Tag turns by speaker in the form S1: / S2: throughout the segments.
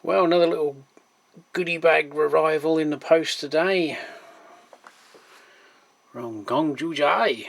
S1: Well, another little goodie bag revival in the post today from Gongju,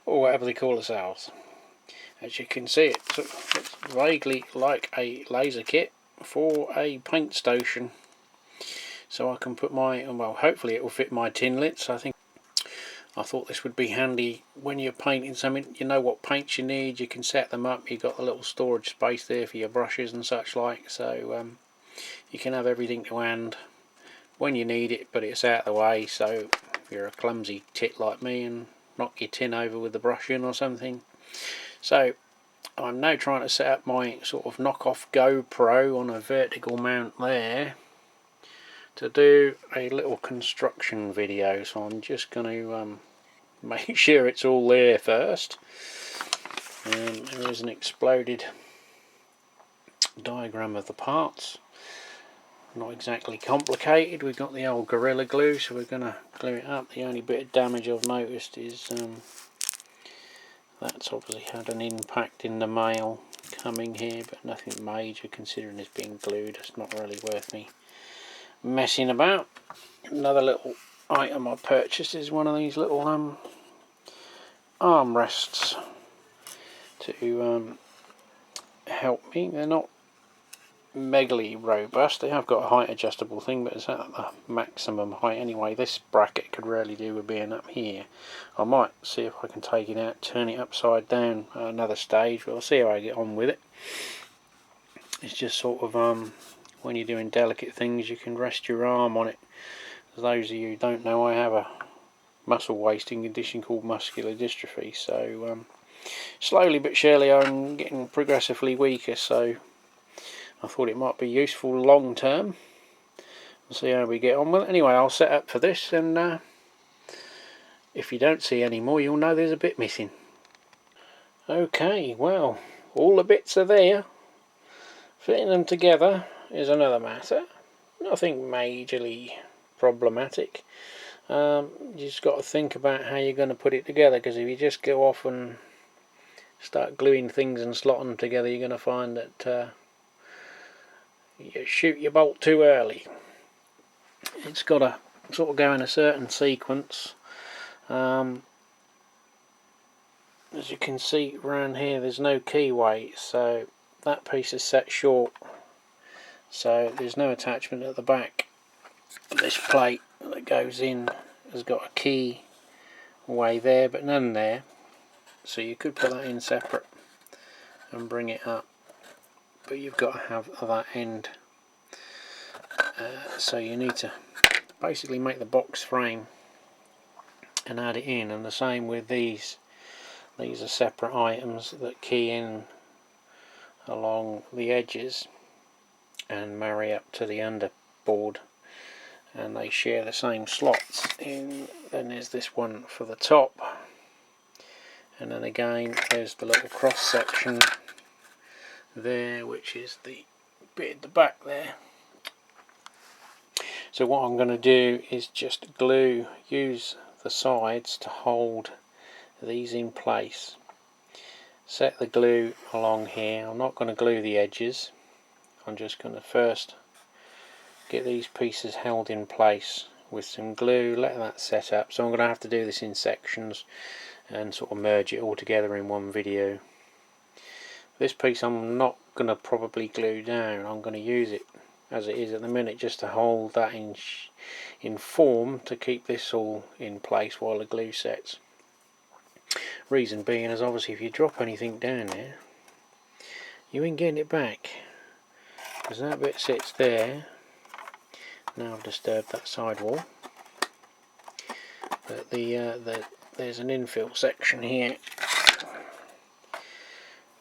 S1: or whatever they call themselves. As you can see, it looks vaguely like a laser kit for a paint station, so I can put my, well, hopefully it will fit my tinlets. I thought this would be handy when you're painting something. You know what paints you need, you can set them up, you've got the little storage space there for your brushes and such like, so you can have everything to hand when you need it, but it's out of the way, so if you're a clumsy tit like me and knock your tin over with the brush in or something. So I'm now trying to set up my sort of knockoff GoPro on a vertical mount there to do a little construction video, so I'm just going to make sure it's all there first. And there is an exploded diagram of the parts. Not exactly complicated. We've got the old Gorilla Glue, so we're going to glue it up. The only bit of damage I've noticed is that's obviously had an impact in the mail coming here, but nothing major considering it's being glued. It's not really worth me messing about. Another little item I purchased is one of these little armrests to help me. They're not megally robust. They have got a height adjustable thing, but it's at the maximum height anyway. This bracket could really do with being up here. I might see if I can take it out, turn it upside down at another stage. We'll see how I get on with it. It's just sort of when you're doing delicate things, you can rest your arm on it. For those of you who don't know, I have a muscle wasting condition called muscular dystrophy, so slowly but surely I'm getting progressively weaker, so I thought it might be useful long term. We'll see how we get on with it. Anyway, I'll set up for this, and if you don't see any more, you'll know there's a bit missing. Okay, well, all the bits are there. Fitting them together is another matter. Nothing majorly problematic. You just got to think about how you're going to put it together, because if you just go off and start gluing things and slotting them together, you're going to find that you shoot your bolt too early. It's got to sort of go in a certain sequence. As you can see around here, there's no keyway, so that piece is set short, so there's no attachment at the back. This plate that goes in has got a key way there, but none there, so you could put that in separate and bring it up, but you've got to have that end, so you need to basically make the box frame and add it in. And the same with these are separate items that key in along the edges and marry up to the underboard, and they share the same slots. Then there's this one for the top, and then again there's the little cross section there, which is the bit at the back there. So what I'm going to do is just use the sides to hold these in place. Set the glue along here. I'm not going to glue the edges. I'm just going to first get these pieces held in place with some glue, let that set up. So I'm going to have to do this in sections and sort of merge it all together in one video. This piece I'm not going to probably glue down. I'm going to use it as it is at the minute just to hold that in form, to keep this all in place while the glue sets. Reason being is obviously if you drop anything down there, you ain't getting it back, because that bit sits there. Now I've disturbed that side wall, but there's an infill section here,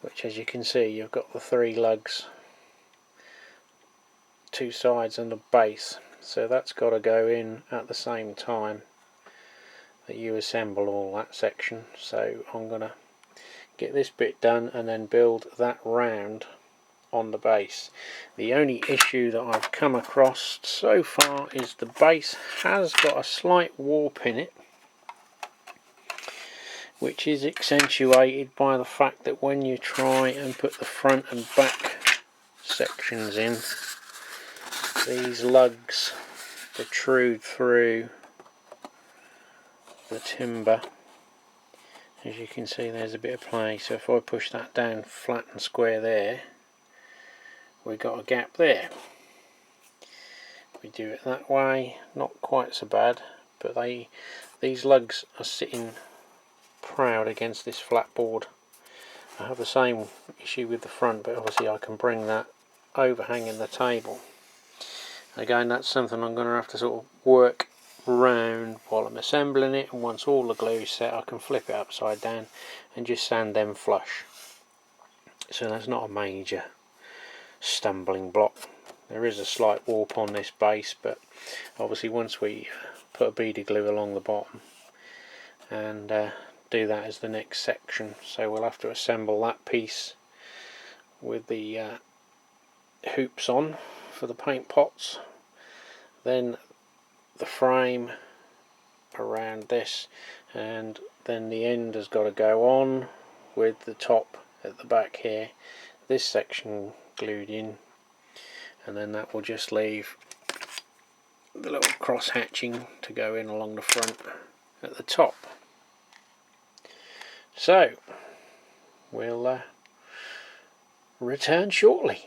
S1: which, as you can see, you've got the 3 lugs, 2 sides and the base, so that's got to go in at the same time that you assemble all that section. So I'm going to get this bit done and then build that round on the base. The only issue that I've come across so far is the base has got a slight warp in it, which is accentuated by the fact that when you try and put the front and back sections in. These lugs protrude through the timber. As you can see, there's a bit of play, so if I push that down flat and square there, we've got a gap there. If we do it that way, not quite so bad, but these lugs are sitting proud against this flat board. I have the same issue with the front, but obviously I can bring that overhang in the table. Again, that's something I'm going to have to sort of work round while I'm assembling it, and once all the glue's set I can flip it upside down and just sand them flush. So that's not a major stumbling block. There is a slight warp on this base, but obviously once we put a bead of glue along the bottom and do that as the next section, so we'll have to assemble that piece with the hoops on for the paint pots, then the frame around this, and then the end has got to go on with the top at the back here, this section glued in, and then that will just leave the little cross hatching to go in along the front at the top. So we'll return shortly.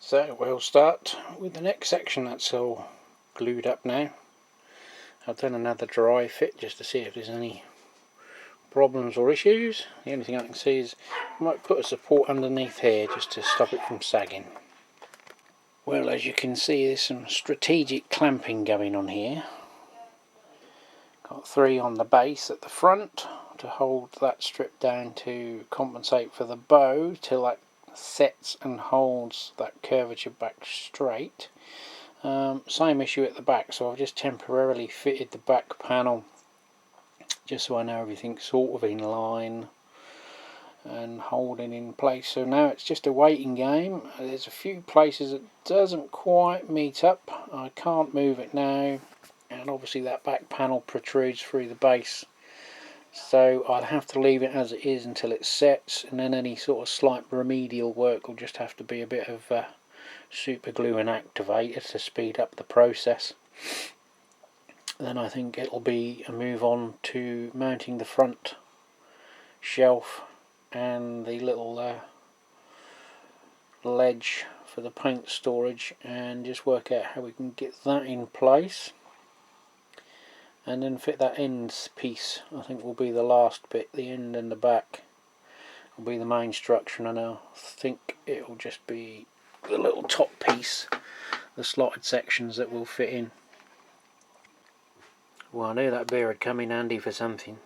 S1: So we'll start with the next section that's all glued up now. I've done another dry fit just to see if there's any problems or issues. The only thing I can see is I might put a support underneath here just to stop it from sagging. Well, as you can see, there's some strategic clamping going on here. Got 3 on the base at the front to hold that strip down to compensate for the bow till that sets and holds that curvature back straight. Same issue at the back, so I've just temporarily fitted the back panel just so I know everything's sort of in line and holding in place. So now it's just a waiting game. There's a few places it doesn't quite meet up. I can't move it now, and obviously that back panel protrudes through the base, so I'll have to leave it as it is until it sets, and then any sort of slight remedial work will just have to be a bit of super glue and activator to speed up the process. Then I think it'll be a move on to mounting the front shelf and the little ledge for the paint storage, and just work out how we can get that in place, and then fit that ends piece. I think will be the last bit. The end and the back will be the main structure, and I think it'll just be the little top piece, the slotted sections that will fit in. Well, I knew that beer would come in handy for something.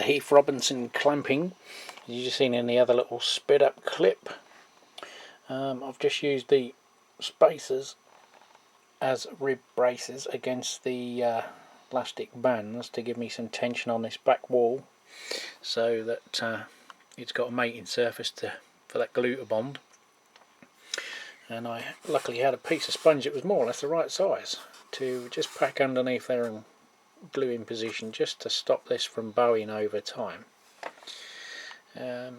S1: Heath Robinson clamping. As you've just seen in the other little sped up clip, I've just used the spacers as rib braces against the elastic bands to give me some tension on this back wall, so that it's got a mating surface for that glue to bond. And I luckily had a piece of sponge that was more or less the right size to just pack underneath there and glue in position, just to stop this from bowing over time. And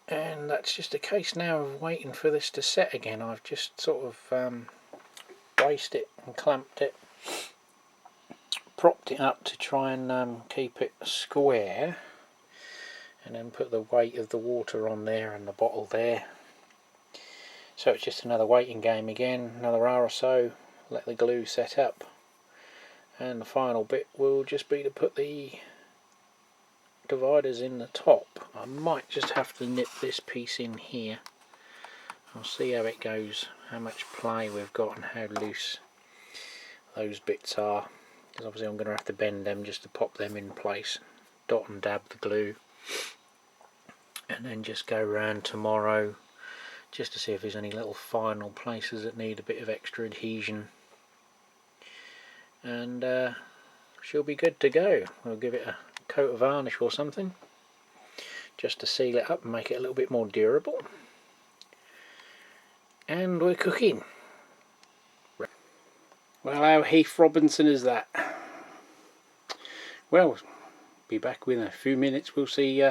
S1: that's just a case now of waiting for this to set again. I've just sort of braced it and clamped it, propped it up to try and keep it square, and then put the weight of the water on there and the bottle there. So it's just another waiting game again, another hour or so, let the glue set up, and the final bit will just be to put the dividers in the top. I might just have to nip this piece in here. I'll see how it goes, how much play we've got and how loose those bits are, because obviously I'm going to have to bend them just to pop them in place, dot and dab the glue, and then just go round tomorrow just to see if there's any little final places that need a bit of extra adhesion, and she'll be good to go. We'll give it a coat of varnish or something just to seal it up and make it a little bit more durable, and we're cooking. Well, how Heath Robinson is that? Well, be back within a few minutes. We'll see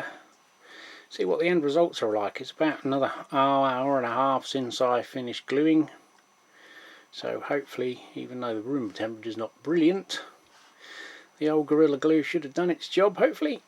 S1: what the end results are like. It's about another hour and a half since I finished gluing, so hopefully, even though the room temperature is not brilliant, the old Gorilla Glue should have done its job, hopefully.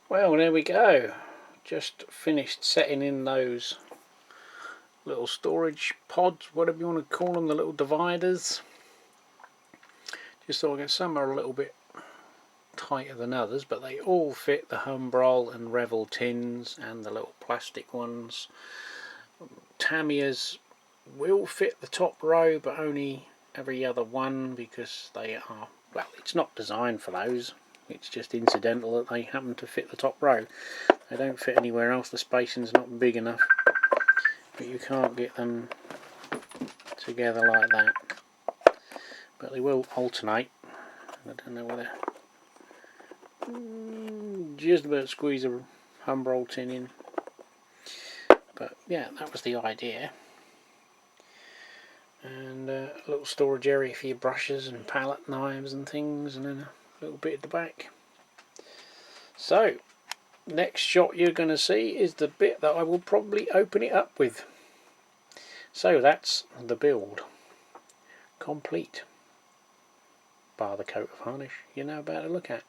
S1: Well, there we go. Just finished setting in those little storage pods, whatever you want to call them, the little dividers. Just thought I got some are a little bit tighter than others, but they all fit the Humbrol and Revell tins and the little plastic ones. Tamiya's will fit the top row, but only every other one, because they are, well, it's not designed for those. It's just incidental that they happen to fit the top row. They don't fit anywhere else. The spacing's not big enough, but you can't get them together like that, but they will alternate. I don't know whether just about squeeze a Humbrol tin in, but yeah, that was the idea. And a little storage area for your brushes and palette knives and things, and then a little bit at the back. So next shot you're going to see is the bit that I will probably open it up with. So that's the build complete, bar the coat of varnish you're now about to look at.